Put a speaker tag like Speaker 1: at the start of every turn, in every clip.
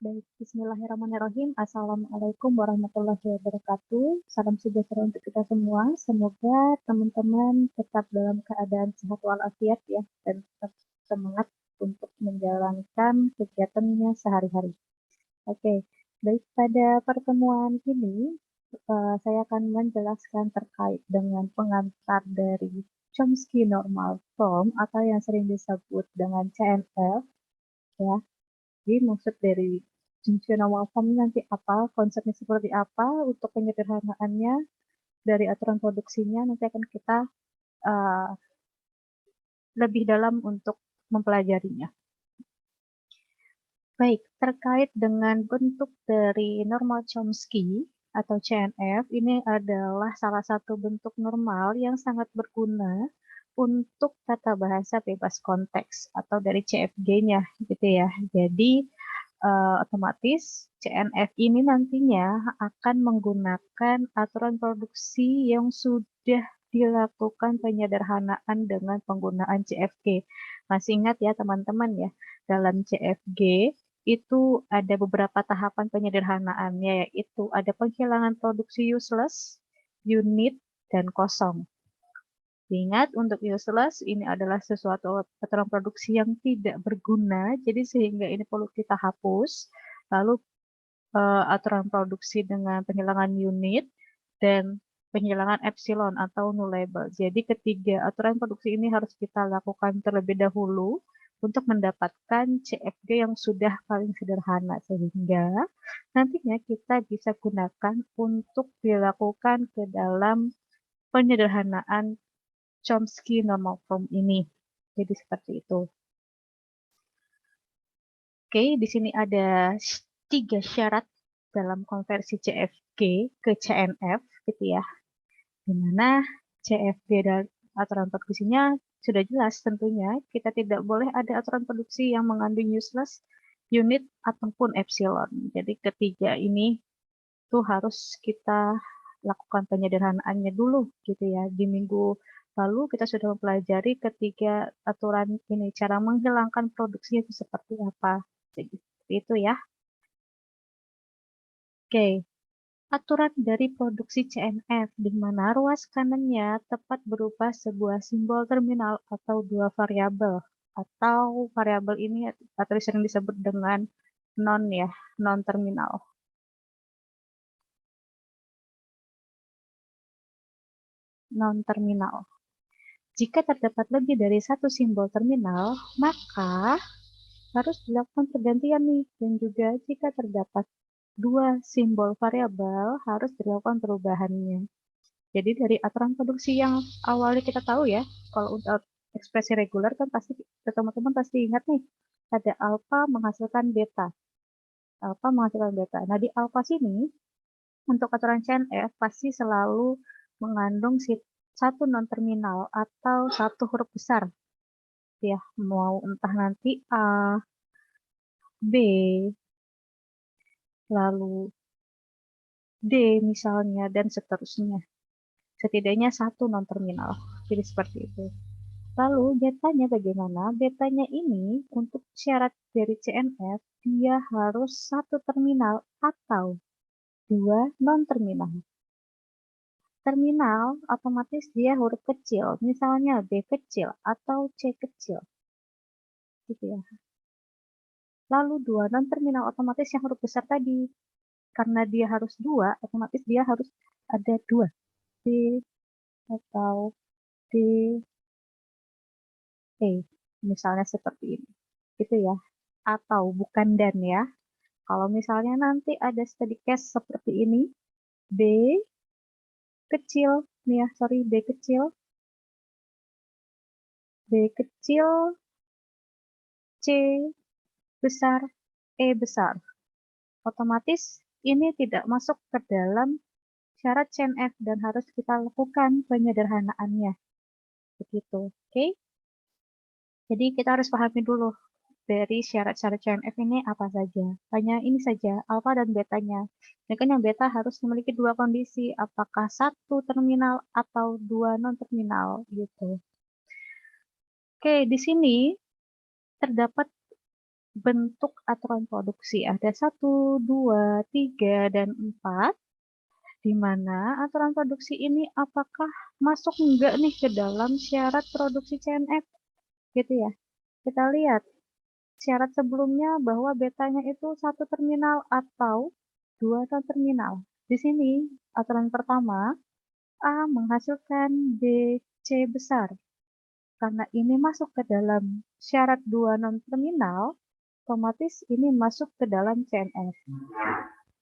Speaker 1: Baik, bismillahirrahmanirrahim. Assalamualaikum warahmatullahi wabarakatuh. Salam sejahtera untuk kita semua. Semoga teman-teman tetap dalam keadaan sehat walafiat ya, dan tetap semangat untuk menjalankan kegiatannya sehari-hari. Oke, baik pada pertemuan ini, saya akan menjelaskan terkait dengan pengantar dari Chomsky Normal Form atau yang sering disebut dengan CNF ya. Jadi maksud dari functional form nanti apa, konsepnya seperti apa, untuk penyederhanaannya dari aturan produksinya nanti akan kita uh, lebih dalam untuk mempelajarinya. Baik, terkait dengan bentuk dari normal Chomsky atau CNF, ini adalah salah satu bentuk normal yang sangat berguna untuk tata bahasa bebas konteks atau dari CFG-nya gitu ya. Jadi otomatis CNF ini nantinya akan menggunakan aturan produksi yang sudah dilakukan penyederhanaan dengan penggunaan CFG. Masih ingat ya teman-teman ya, dalam CFG itu ada beberapa tahapan penyederhanaannya, yaitu ada penghilangan produksi useless, unit, dan kosong. Ingat, untuk useless ini adalah sesuatu aturan produksi yang tidak berguna, jadi sehingga ini perlu kita hapus. Lalu aturan produksi dengan penghilangan unit dan penghilangan epsilon atau nullable. Jadi ketiga aturan produksi ini harus kita lakukan terlebih dahulu untuk mendapatkan CFG yang sudah paling sederhana, sehingga nantinya kita bisa gunakan untuk dilakukan ke dalam penyederhanaan Chomsky normal form ini. Jadi seperti itu. Oke, di sini ada 3 syarat dalam konversi CFG ke CNF gitu ya. Di mana CFG dan aturan produksinya sudah jelas tentunya, kita tidak boleh ada aturan produksi yang mengandung useless, unit, ataupun epsilon. Jadi ketiga ini tuh harus kita lakukan penyederhanaannya dulu gitu ya. Di minggu lalu kita sudah mempelajari ketiga aturan ini, cara menghilangkan produksinya itu seperti apa. Jadi seperti itu ya. Oke, aturan dari produksi CNF di mana ruas kanannya tepat berupa sebuah simbol terminal atau dua variabel, atau variabel ini atau sering disebut dengan non ya, non terminal. Non terminal. Jika terdapat lebih dari satu simbol terminal, maka harus dilakukan pergantian nih, dan juga jika terdapat dua simbol variabel harus dilakukan perubahannya. Jadi dari aturan produksi yang awalnya kita tahu ya, kalau untuk ekspresi reguler kan pasti teman-teman pasti ingat nih, ada alfa menghasilkan beta. Alfa menghasilkan beta. Nah, di alfa sini untuk aturan CNF pasti selalu mengandung satu non terminal atau satu huruf besar. Ya, mau entah nanti A, B, lalu D misalnya, dan seterusnya. Setidaknya satu non terminal. Jadi seperti itu. Lalu betanya bagaimana? Betanya ini untuk syarat dari CNF dia harus satu terminal atau dua non terminal. Terminal otomatis dia huruf kecil, misalnya B kecil atau C kecil. Gitu ya. Lalu dua non terminal otomatis yang huruf besar tadi. Karena dia harus dua, otomatis dia harus ada dua. D atau D, E. Misalnya seperti ini. Gitu ya. Atau bukan dan ya. Kalau misalnya nanti ada study case seperti ini, B kecil, nih ya, sorry, B kecil, C besar, E besar. Otomatis ini tidak masuk ke dalam syarat CNF dan harus kita lakukan penyederhanaannya. Begitu, oke? Jadi kita harus pahami dulu dari syarat-syarat CNF ini apa saja. Hanya ini saja, alfa dan betanya. Dan kan yang beta harus memiliki dua kondisi, apakah satu terminal atau dua non-terminal gitu. Oke, di sini terdapat bentuk aturan produksi. Ada 1, 2, 3, dan 4. Di mana aturan produksi ini apakah masuk enggak nih ke dalam syarat produksi CNF, gitu ya. Kita lihat syarat sebelumnya bahwa betanya itu 1 terminal atau 2 non-terminal. Di sini aturan pertama, A menghasilkan B, C besar. Karena ini masuk ke dalam syarat 2 non-terminal, otomatis ini masuk ke dalam CNF.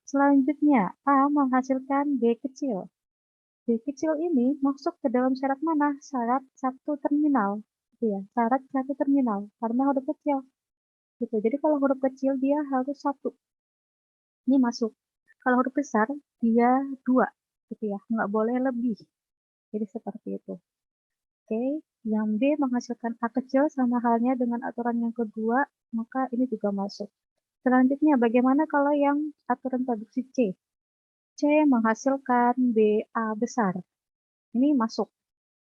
Speaker 1: Selanjutnya, A menghasilkan B kecil. B kecil ini masuk ke dalam syarat mana? Syarat 1 terminal. Ya, syarat 1 terminal, karena huruf kecil. Gitu. Jadi kalau huruf kecil dia harus 1. Ini masuk. Kalau huruf besar dia 2. Gitu ya, nggak boleh lebih. Jadi seperti itu. Oke, yang B menghasilkan A kecil sama halnya dengan aturan yang kedua, maka ini juga masuk. Selanjutnya, bagaimana kalau yang aturan produksi C? C menghasilkan BA besar. Ini masuk,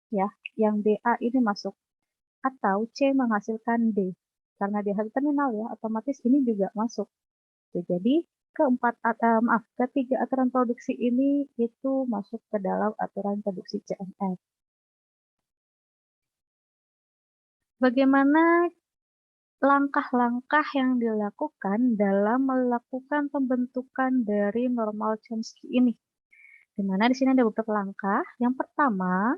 Speaker 1: ya. Yang BA ini masuk. Atau C menghasilkan D. Karena dia satu terminal ya, otomatis ini juga masuk. Jadi, ketiga aturan produksi ini itu masuk ke dalam aturan produksi CNF. Bagaimana langkah-langkah yang dilakukan dalam melakukan pembentukan dari normal Chomsky ini? Di mana di sini ada beberapa langkah. Yang pertama,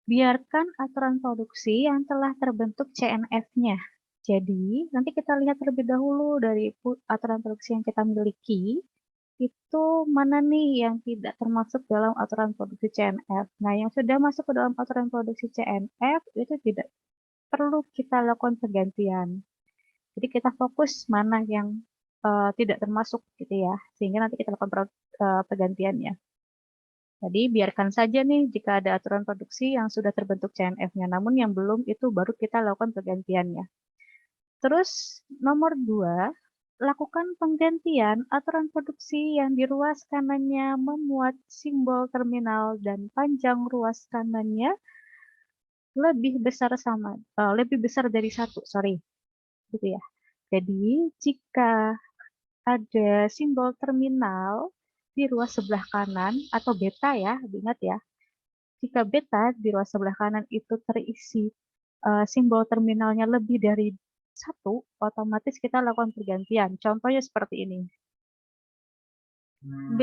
Speaker 1: biarkan aturan produksi yang telah terbentuk CNF-nya. Jadi, nanti kita lihat terlebih dahulu dari aturan produksi yang kita miliki, itu mana nih yang tidak termasuk dalam aturan produksi CNF. Nah, yang sudah masuk ke dalam aturan produksi CNF itu tidak perlu kita lakukan pergantian. Jadi kita fokus mana yang tidak termasuk gitu ya, sehingga nanti kita lakukan pergantiannya. Jadi biarkan saja nih jika ada aturan produksi yang sudah terbentuk CNF-nya, namun yang belum itu baru kita lakukan pergantiannya. Terus nomor 2, lakukan penggantian aturan produksi yang di ruas kanannya memuat simbol terminal dan panjang ruas kanannya lebih besar dari 1, gitu ya. Jadi jika ada simbol terminal di ruas sebelah kanan atau beta ya, ingat ya. Jika beta di ruas sebelah kanan itu terisi simbol terminalnya lebih dari 1, otomatis kita lakukan pergantian. Contohnya seperti ini. B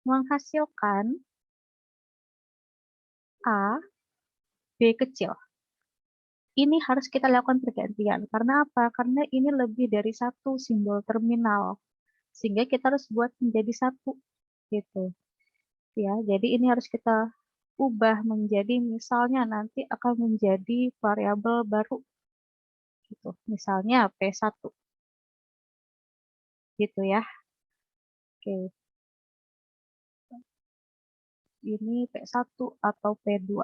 Speaker 1: menghasilkan A, B kecil. Ini harus kita lakukan pergantian. Karena apa? Karena ini lebih dari 1 simbol terminal. Sehingga kita harus buat menjadi 1. Gitu. Ya, jadi ini harus kita ubah menjadi, misalnya nanti akan menjadi variabel baru. Gitu. Misalnya P1. Gitu ya. Oke. Ini P1 atau P2.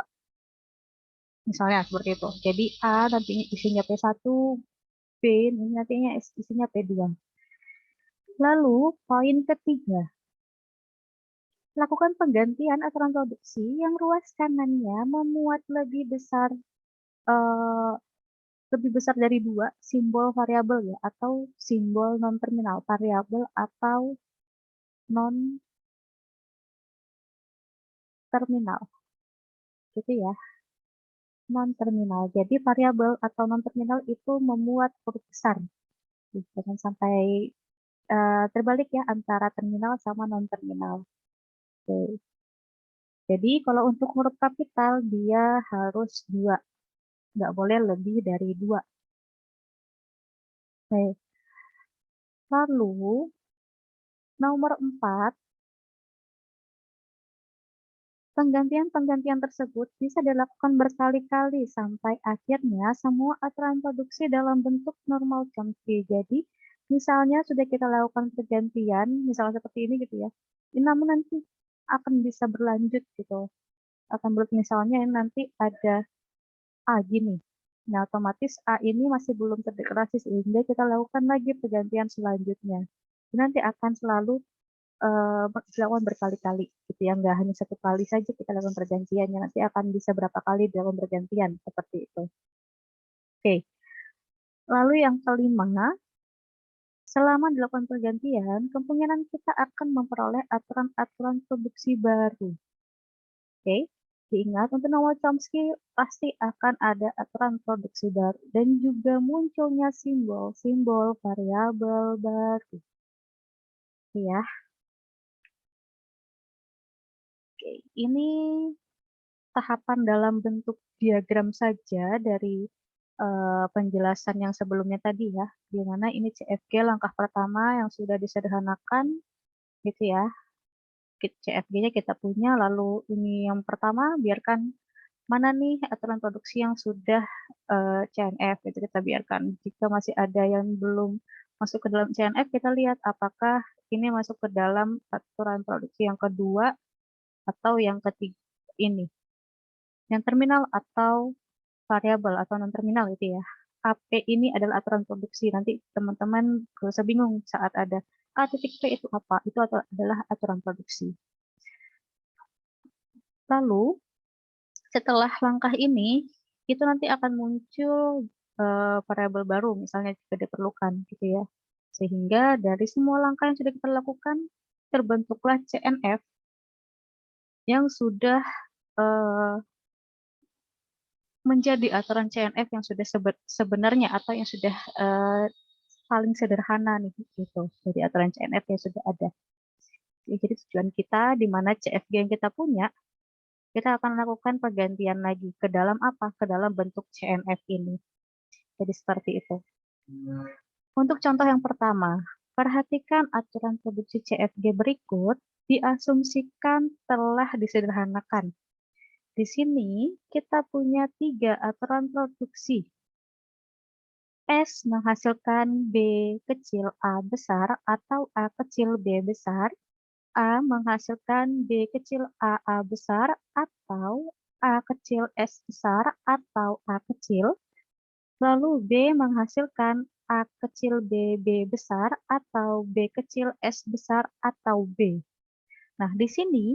Speaker 1: Misalnya seperti itu. Jadi A nantinya isinya P1, B nantinya isinya P2. Lalu poin ketiga, lakukan penggantian aturan produksi yang ruas kanannya memuat eh, lebih besar dari 2 simbol variabel ya, atau simbol non terminal, variabel atau non terminal. Gitu ya. Non terminal. Jadi variabel atau non terminal itu memuat huruf besar. Jangan sampai terbalik ya antara terminal sama non terminal. Oke. Jadi kalau untuk huruf kapital dia harus 2, nggak boleh lebih dari 2. Oke. Lalu nomor 4, penggantian-penggantian tersebut bisa dilakukan berkali-kali sampai akhirnya semua aturan produksi dalam bentuk normal Chomsky. Jadi misalnya sudah kita lakukan pergantian, misalnya seperti ini gitu ya, namun nanti akan bisa berlanjut gitu. Misalnya nanti ada A gini. Nah, otomatis A ini masih belum terdeklarasi sehingga kita lakukan lagi pergantian selanjutnya. Nanti akan selalu dilakukan berkali-kali gitu ya, nggak hanya 1 kali saja kita lakukan pergantiannya, nanti akan bisa berapa kali dilakukan pergantian seperti itu. Oke. Lalu yang kelima, selama dilakukan pergantian, kemungkinan kita akan memperoleh aturan-aturan produksi baru. Oke, diingat untuk Noam Chomsky pasti akan ada aturan produksi baru dan juga munculnya simbol-simbol variabel baru. Ya, oke. Ini tahapan dalam bentuk diagram saja dari penjelasan yang sebelumnya tadi ya, di mana ini CFG langkah pertama yang sudah disederhanakan, gitu ya. CFG-nya kita punya, lalu ini yang pertama, biarkan mana nih aturan produksi yang sudah CNF, itu kita biarkan. Jika masih ada yang belum masuk ke dalam CNF, kita lihat apakah ini masuk ke dalam aturan produksi yang kedua atau yang ketiga ini. Yang terminal atau variabel atau non-terminal itu ya. AP ini adalah aturan produksi. Nanti teman-teman gak usah bingung saat ada A titik P itu apa? Itu adalah aturan produksi. Lalu setelah langkah ini, itu nanti akan muncul variabel baru, misalnya jika diperlukan, gitu ya. Sehingga dari semua langkah yang sudah kita lakukan, terbentuklah CNF yang sudah eh, menjadi aturan CNF yang sudah sebenarnya atau yang sudah paling sederhana nih, gitu. Jadi aturan CNF yang sudah ada. Jadi tujuan kita di mana CFG yang kita punya, kita akan lakukan pergantian lagi ke dalam apa? Ke dalam bentuk CNF ini. Jadi seperti itu. Untuk contoh yang pertama, perhatikan aturan produksi CFG berikut diasumsikan telah disederhanakan. Di sini kita punya 3 aturan produksi. S menghasilkan B kecil A besar atau A kecil B besar. A menghasilkan B kecil A besar atau A kecil S besar atau A kecil. Lalu B menghasilkan A kecil B besar atau B kecil S besar atau B. Nah, di sini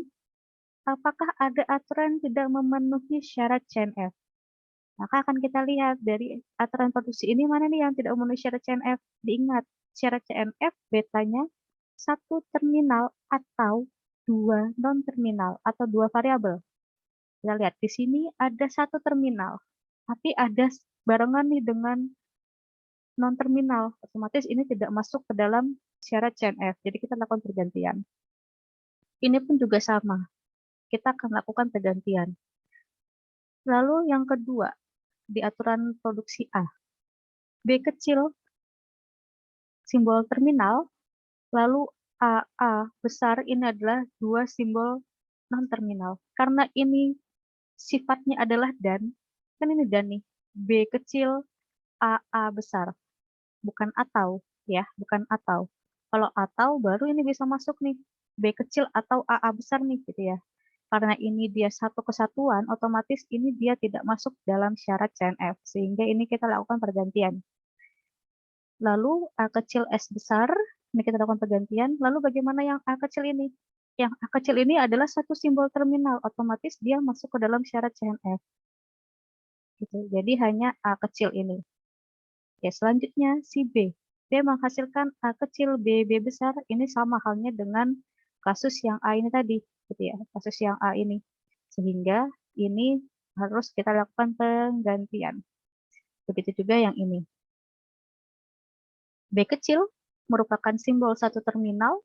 Speaker 1: apakah ada aturan yang tidak memenuhi syarat CNF? Maka akan kita lihat dari aturan produksi ini mana nih yang tidak memenuhi syarat CNF. Diingat, syarat CNF betanya 1 terminal atau 2 non-terminal atau 2 variabel. Kita lihat di sini ada 1 terminal, tapi ada barengan nih dengan non-terminal. Otomatis ini tidak masuk ke dalam syarat CNF. Jadi kita lakukan pergantian. Ini pun juga sama. Kita akan lakukan pergantian. Lalu yang kedua, di aturan produksi A. B kecil, simbol terminal, lalu AA besar ini adalah 2 simbol non-terminal. Karena ini sifatnya adalah dan, kan ini dan nih. B kecil, AA besar. Bukan atau, ya, bukan atau. Kalau atau baru ini bisa masuk nih. B kecil atau AA besar nih, gitu ya. Karena ini dia satu kesatuan, otomatis ini dia tidak masuk dalam syarat CNF. Sehingga ini kita lakukan pergantian. Lalu A kecil S besar, ini kita lakukan pergantian. Lalu bagaimana yang A kecil ini? Yang A kecil ini adalah satu simbol terminal, otomatis dia masuk ke dalam syarat CNF. Gitu. Jadi hanya A kecil ini. Ya, selanjutnya si B. B menghasilkan A kecil B besar, ini sama halnya dengan kasus yang A ini tadi, gitu ya, kasus yang A ini. Sehingga ini harus kita lakukan penggantian. Begitu juga yang ini. B kecil merupakan simbol satu terminal,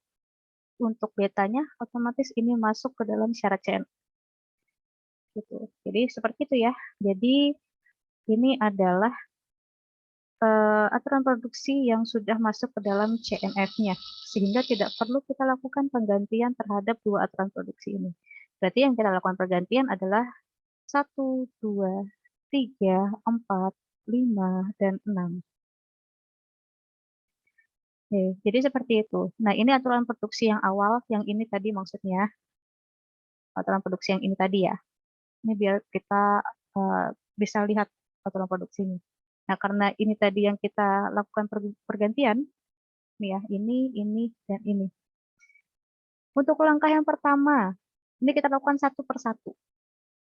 Speaker 1: untuk betanya otomatis ini masuk ke dalam syarat CN. Gitu. Jadi seperti itu ya. Jadi ini adalah aturan produksi yang sudah masuk ke dalam CNF-nya, sehingga tidak perlu kita lakukan penggantian terhadap 2 aturan produksi ini. Berarti yang kita lakukan pergantian adalah 1, 2, 3, 4, 5, dan 6. Oke, jadi seperti itu. Nah, ini aturan produksi yang awal, yang ini tadi maksudnya, aturan produksi yang ini tadi ya. Ini biar kita uh, bisa lihat aturan produksi ini. Nah, karena ini tadi yang kita lakukan pergantian, nih ya, ini, dan ini. Untuk langkah yang pertama, ini kita lakukan satu persatu.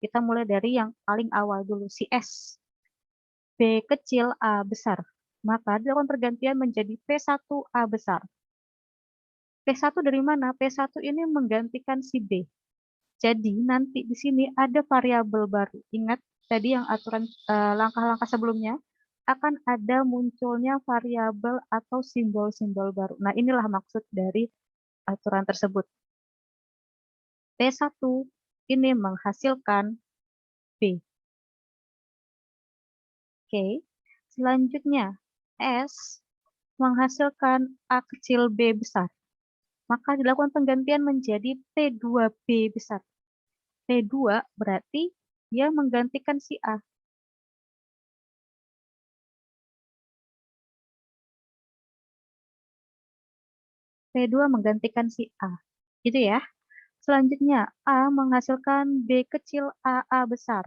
Speaker 1: Kita mulai dari yang paling awal dulu, si S. B kecil A besar. maka dilakukan pergantian menjadi P1A besar. P1 dari mana? P1 ini menggantikan si B. Jadi nanti di sini ada variabel baru. Ingat tadi yang aturan langkah-langkah sebelumnya akan ada munculnya variabel atau simbol-simbol baru. Nah, inilah maksud dari aturan tersebut. P1 ini menghasilkan B. Oke. Selanjutnya, S menghasilkan A kecil B besar. Maka dilakukan penggantian menjadi P2B besar. P2 berarti dia menggantikan si A. P2 menggantikan si A. Gitu ya. Selanjutnya, A menghasilkan B kecil AA besar.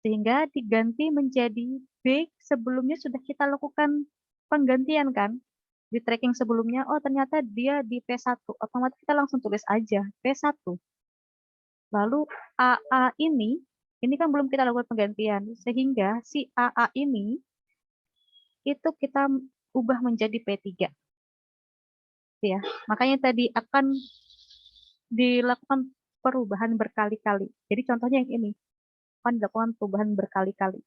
Speaker 1: Sehingga diganti menjadi B sebelumnya sudah kita lakukan penggantian kan. Di tracking sebelumnya, oh ternyata dia di P1. Otomatis kita langsung tulis aja P1. Lalu AA ini kan belum kita lakukan penggantian. Sehingga si AA ini itu kita ubah menjadi P3. Ya, makanya tadi akan dilakukan perubahan berkali-kali. Jadi contohnya yang ini, akan dilakukan perubahan berkali-kali.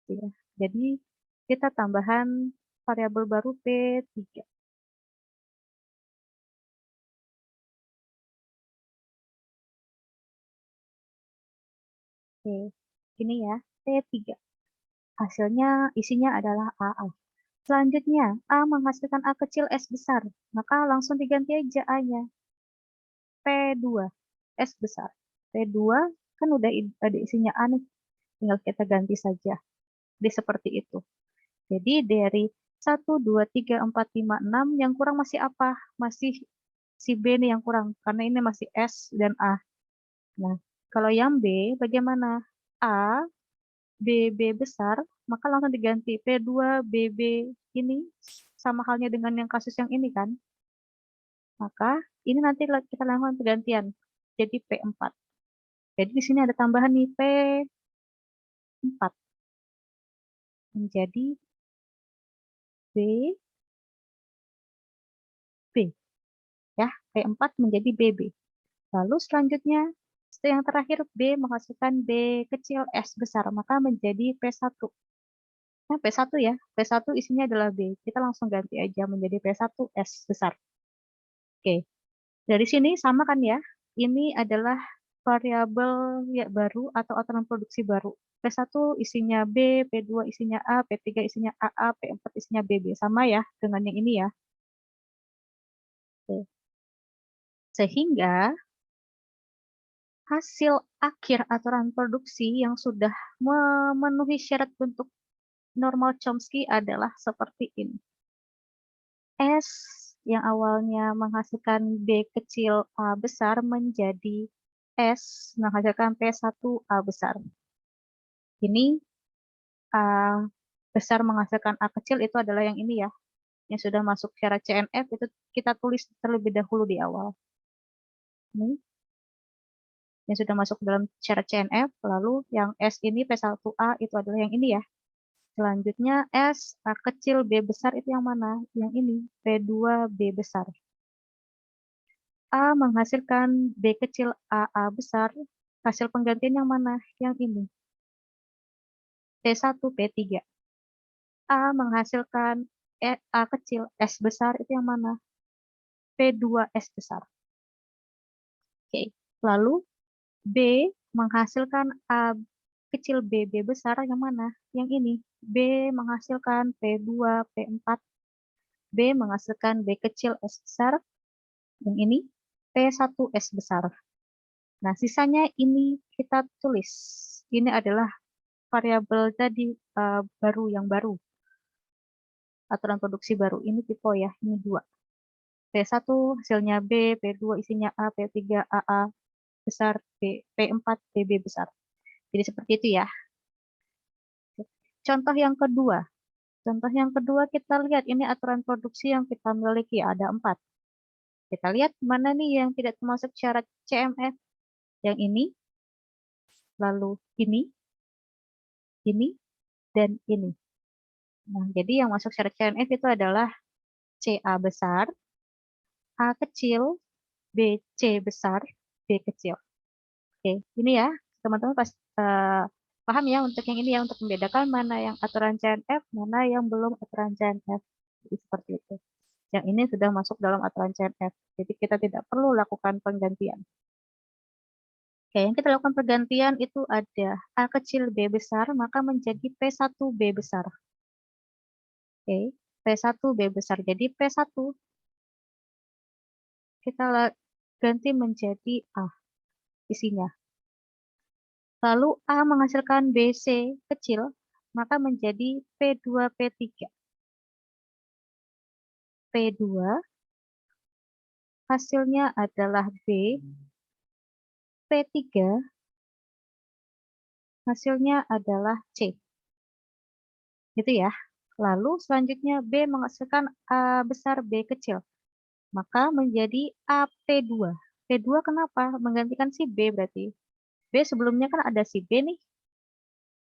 Speaker 1: Ya. Jadi kita tambahan variabel baru P3. Oke, ini ya, P3. Hasilnya isinya adalah AA. Selanjutnya, A menghasilkan A kecil S besar. Maka langsung diganti aja A-nya. P2 S besar. P2 kan udah ada isinya A nih. Tinggal kita ganti saja. Jadi seperti itu. Jadi dari 1, 2, 3, 4, 5, 6 yang kurang masih apa? Masih si B nih yang kurang. Karena ini masih S dan A. Nah, kalau yang B bagaimana? A, B, B besar, maka langsung diganti P2, BB ini sama halnya dengan yang kasus yang ini kan. Maka ini nanti kita lakukan pergantian. Jadi P4. Jadi di sini ada tambahan nih P4 menjadi B, B. Ya, P4 menjadi BB. Lalu selanjutnya, yang terakhir B menghasilkan B kecil S besar, maka menjadi P1. Nah, P1 ya, P1 isinya adalah B. Kita langsung ganti aja menjadi P1 S besar. Oke, dari sini sama kan ya, ini adalah variabel ya baru atau aturan produksi baru. P1 isinya B, P2 isinya A, P3 isinya AA, P4 isinya BB. Sama ya dengan yang ini ya. Oke. Sehingga hasil akhir aturan produksi yang sudah memenuhi syarat bentuk normal Chomsky adalah seperti ini. S yang awalnya menghasilkan B kecil A besar menjadi S menghasilkan P1A besar. Ini A besar menghasilkan A kecil itu adalah yang ini ya, yang sudah masuk syarat CNF itu kita tulis terlebih dahulu di awal. Ini yang sudah masuk dalam syarat CNF, lalu yang S ini P1A itu adalah yang ini ya. Selanjutnya S A kecil B besar itu yang mana? Yang ini, P2B besar. A menghasilkan B kecil AA besar, hasil penggantian yang mana? Yang ini, P1 P3. A menghasilkan A kecil S besar itu yang mana? P2 S besar. Oke. Lalu B menghasilkan A kecil B besar yang mana? Yang ini. B menghasilkan P2 P4. B menghasilkan B kecil S besar. Yang ini P1 S besar. Nah, sisanya ini kita tulis. Ini adalah variabel tadi baru yang baru. Aturan produksi baru. Ini tipe ya, ini 2. P1 hasilnya B, P2 isinya A, P3 AA besar, P4 PB besar. Jadi seperti itu ya. Contoh yang kedua. Contoh yang kedua kita lihat ini aturan produksi yang kita miliki ada 4. Kita lihat mana nih yang tidak termasuk syarat CMF. Yang lalu ini, dan ini. Nah, jadi yang masuk syarat CNF itu adalah CA besar, A kecil, BC besar, B kecil. Oke, ini ya, teman-teman paham ya untuk yang ini ya, untuk membedakan mana yang aturan CNF, mana yang belum aturan CNF. Jadi seperti itu. Yang ini sudah masuk dalam aturan CNF. Jadi kita tidak perlu lakukan penggantian. Oke, yang kita lakukan pergantian itu ada A kecil B besar, maka menjadi P1 B besar. Oke, P1 B besar. Jadi P1 kita ganti menjadi A isinya. Lalu A menghasilkan BC kecil, maka menjadi P2 P3. P2 hasilnya adalah B, P3 hasilnya adalah C. Gitu ya. Lalu selanjutnya B menghasilkan A besar B kecil, maka menjadi AP2. P2 kenapa? Menggantikan si B berarti. B sebelumnya kan ada si B nih.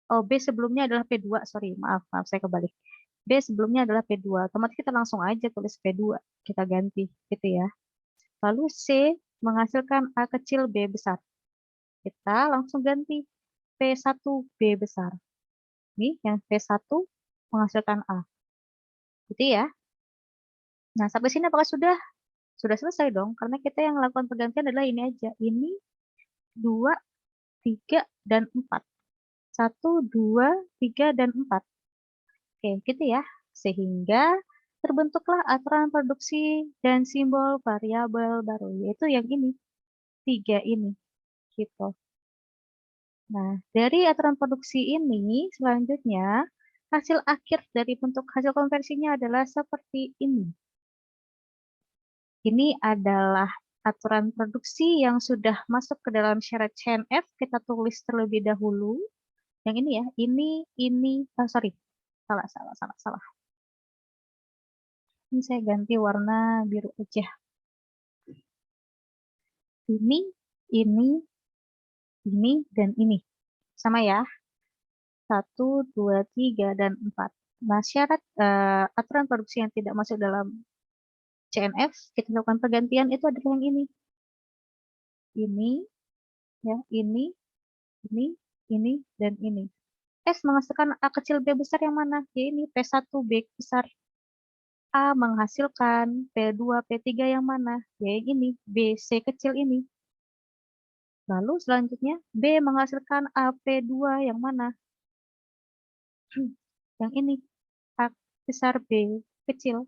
Speaker 1: Oh, B sebelumnya adalah P2, sorry, maaf, saya kebalik. B sebelumnya adalah P2, otomatis kita langsung aja tulis P2, kita ganti, gitu ya. Lalu C menghasilkan A kecil B besar. Kita langsung ganti P1 B besar. Nih, yang P1 menghasilkan A. Gitu ya. Nah, sampai sini apakah sudah? Sudah selesai dong, karena kita yang melakukan pergantian adalah ini aja. Ini 2, 3, dan 4. 1, 2, 3, dan 4. Oke, gitu ya. Sehingga terbentuklah aturan produksi dan simbol variabel baru, yaitu yang ini, 3 ini. Gitu. Nah, dari aturan produksi ini, selanjutnya, hasil akhir dari bentuk hasil konversinya adalah seperti ini. Ini adalah aturan produksi yang sudah masuk ke dalam syarat CNF. Kita tulis terlebih dahulu. Yang ini ya, ini, sorry. Salah. Ini saya ganti warna biru aja. Ini, dan ini. Sama ya. 1, 2, 3, dan 4. Nah, syarat aturan produksi yang tidak masuk dalam CNF, kita lakukan pergantian itu adalah yang ini. Ini, ya, ini, dan ini. S menghasilkan A kecil B besar yang mana? Ya ini, P1 B besar. A menghasilkan P2 P3 yang mana? Ya yang ini, B C kecil ini. Lalu selanjutnya, B menghasilkan A P2 yang mana? Yang ini, A besar B kecil.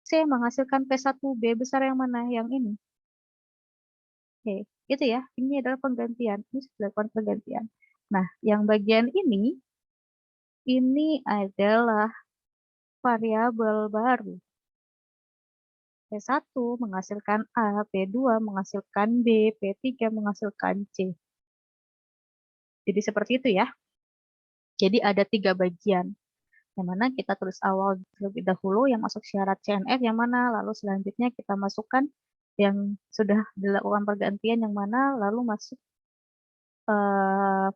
Speaker 1: C menghasilkan P1 B besar yang mana? Yang ini. Oke, gitu ya. Ini adalah penggantian. Ini sudah dilakukan penggantian. Nah, yang bagian ini adalah variabel baru. P1 menghasilkan A, P2 menghasilkan B, P3 menghasilkan C. Jadi seperti itu ya. Jadi ada 3 bagian. Yang mana kita tulis awal terlebih dahulu yang masuk syarat CNF yang mana, lalu selanjutnya kita masukkan yang sudah dilakukan pergantian yang mana, lalu masuk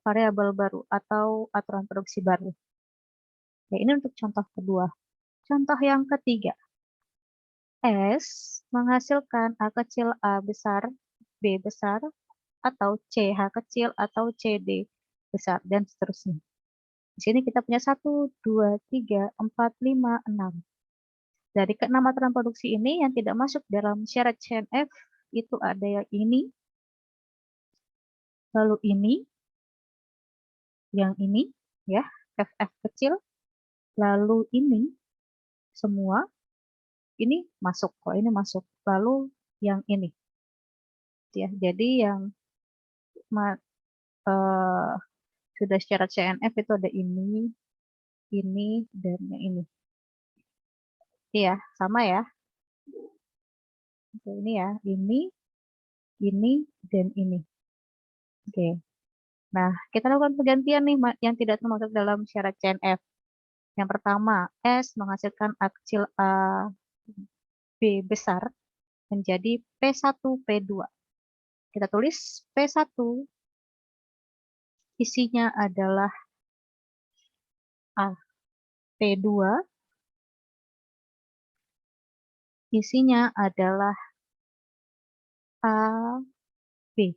Speaker 1: variabel baru atau aturan produksi baru. Ya, ini untuk contoh kedua. Contoh yang ketiga. S menghasilkan A kecil A besar B besar atau CH kecil atau CD besar dan seterusnya. Di sini kita punya 1, 2, 3, 4, 5, 6. Dari keenam aturan produksi ini yang tidak masuk dalam syarat CNF itu ada yang ini, lalu ini, yang ini, ya, FF kecil, lalu ini, semua, ini masuk, kok ini masuk, lalu yang ini. Ya, jadi yang sudah syarat CNF itu ada ini, dan yang ini. Iya, sama ya. Oke, ini ya, ini, dan ini. Oke. Nah, kita lakukan pergantian nih yang tidak termasuk dalam syarat CNF. Yang pertama, S menghasilkan A kecil A B besar menjadi P1 P2. Kita tulis P1 isinya adalah A. P2 isinya adalah A, B.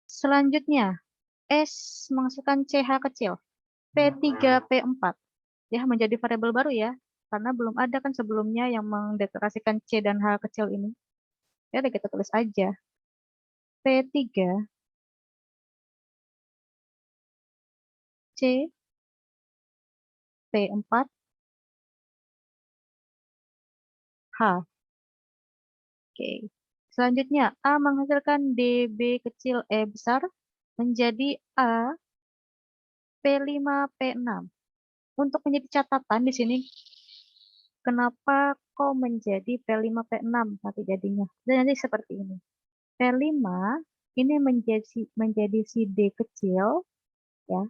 Speaker 1: Selanjutnya, S menghasilkan CH kecil. P3, P4. Ya, menjadi variabel baru ya. Karena belum ada kan sebelumnya yang mendeklarasikan C dan H kecil ini. Ya, udah kita tulis aja. P3, C, P4, H. Oke. Selanjutnya, A menghasilkan DB kecil E besar menjadi A, P5, P6. Untuk menjadi catatan di sini, kenapa kok menjadi P5, P6 nanti jadinya. Dan nanti seperti ini. P5 ini menjadi si D kecil, ya.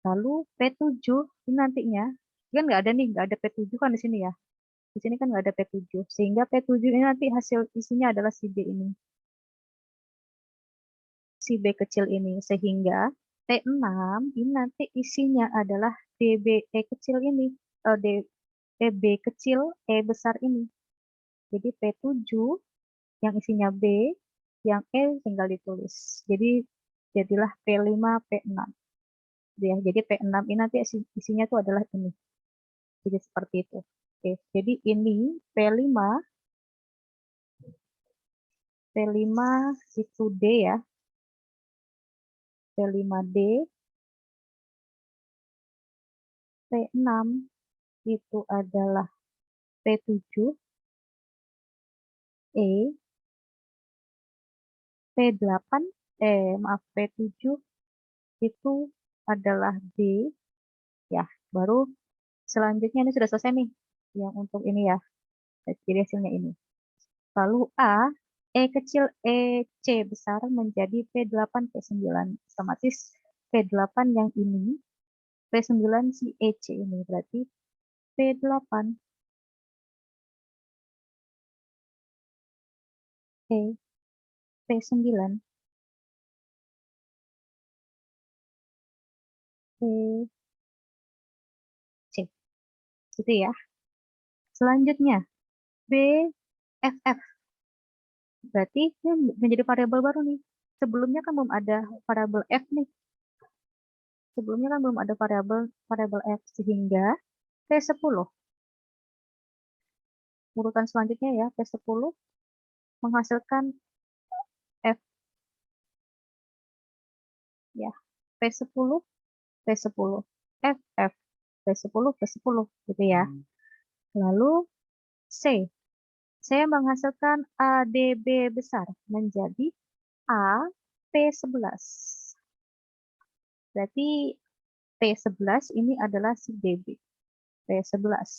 Speaker 1: Lalu P7 ini nantinya, kan nggak ada nih, nggak ada P7 kan di sini ya. Di sini kan nggak ada P7. Sehingga P7 ini nanti hasil isinya adalah si D ini. Si B kecil ini. Sehingga P6 ini nanti isinya adalah DBE kecil ini. DB kecil E besar ini. Jadi P7 yang isinya B, yang E tinggal ditulis. Jadi jadilah P5, P6. Ya, jadi P6 ini nanti isinya itu adalah ini. Jadi seperti itu. Oke, jadi ini P5, P5 itu D ya. P5D, P6 itu adalah P7, E, P8, maaf P7 itu adalah D ya. Baru selanjutnya ini sudah selesai nih yang untuk ini ya. Jadi hasilnya ini. Lalu A, E kecil E C besar menjadi P8 P9. Otomatis P8 yang ini, P9 si E C ini berarti P8 E P9 E C. Gitu ya. Selanjutnya B F F. Berarti ini menjadi variabel baru nih. Sebelumnya kan belum ada variabel F nih. Sebelumnya kan belum ada variabel F sehingga P10. Urutan selanjutnya ya, P10 menghasilkan F ya. P10, P10, F, F, P10, P10 gitu ya. Lalu C. Saya menghasilkan ADB besar menjadi A P11. Berarti P11 ini adalah si DB. P11.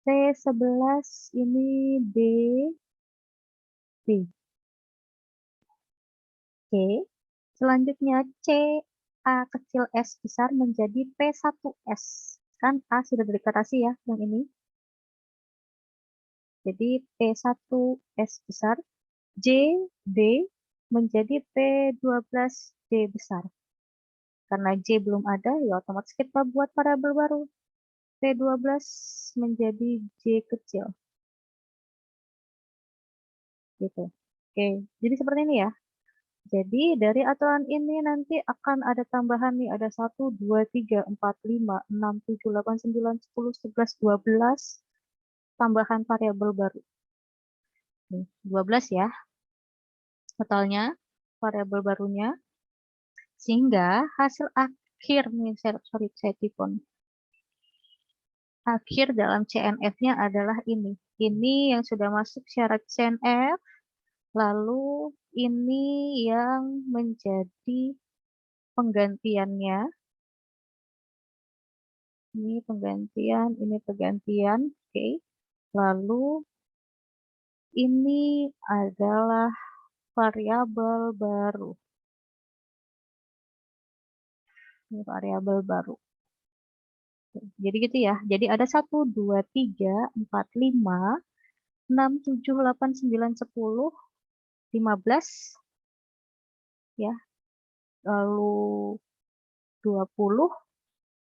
Speaker 1: P11 ini D, B. Oke. Selanjutnya C, A kecil S besar menjadi P1S. Kan A sudah deklarasi ya yang ini. Jadi P1S besar. J, D menjadi P12D besar. Karena J belum ada, ya otomatis kita buat variabel baru. P12 menjadi J kecil. Gitu. Oke, jadi seperti ini ya. Jadi dari aturan ini nanti akan ada tambahan nih, ada 1, 2, 3, 4, 5, 6, 7, 8, 9, 10, 11, 12 tambahan variabel baru. Nih, 12 ya totalnya variabel barunya. Sehingga hasil akhir nih, sorry saya tipon. Akhir dalam CNF-nya adalah ini. Ini yang sudah masuk syarat CNF, lalu ini yang menjadi penggantiannya. Ini penggantian, ini penggantian. Oke. Lalu ini adalah variabel baru. Ini variabel baru. Jadi gitu ya. Jadi ada 1, 2, 3, 4, 5, 6, 7, 8, 9, 10, 15. Ya. lalu 20,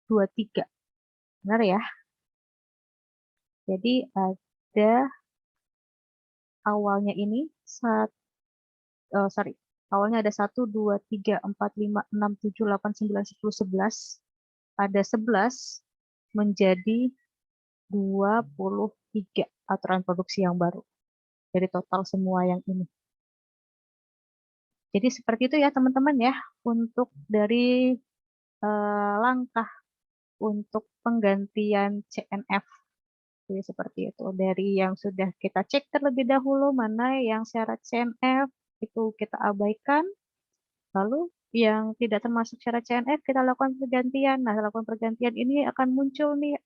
Speaker 1: 23. Benar ya? Jadi ada awalnya ini sorry, awalnya ada 1, 2, 3, 4, 5, 6, 7, 8, 9, 10, 11. Ada 11 menjadi 23 aturan produksi yang baru dari total semua yang ini. Jadi seperti itu ya teman-teman ya untuk dari langkah untuk penggantian CNF. Jadi seperti itu. Dari yang sudah kita cek terlebih dahulu mana yang syarat CNF itu kita abaikan, lalu yang tidak termasuk syarat CNF kita lakukan pergantian. Nah, lakukan pergantian ini akan muncul nih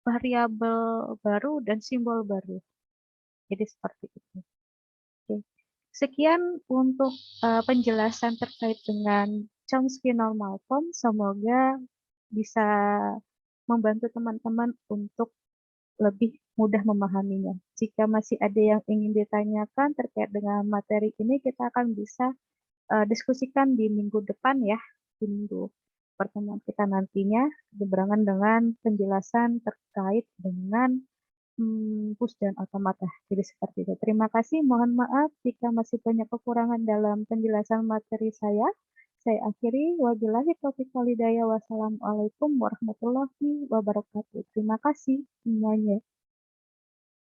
Speaker 1: variabel baru dan simbol baru. Jadi seperti itu. Oke. Sekian untuk penjelasan terkait dengan Chomsky Normal Form. Semoga bisa membantu teman-teman untuk lebih mudah memahaminya. Jika masih ada yang ingin ditanyakan terkait dengan materi ini, kita akan bisa diskusikan di minggu depan ya, di minggu pertemuan kita nantinya, berbarengan dengan penjelasan terkait dengan push dan otomata. Jadi seperti itu. Terima kasih, mohon maaf jika masih banyak kekurangan dalam penjelasan materi saya. Saya akhiri, wabillahi taufiq walhidayah, wassalamualaikum warahmatullahi wabarakatuh. Terima kasih semuanya.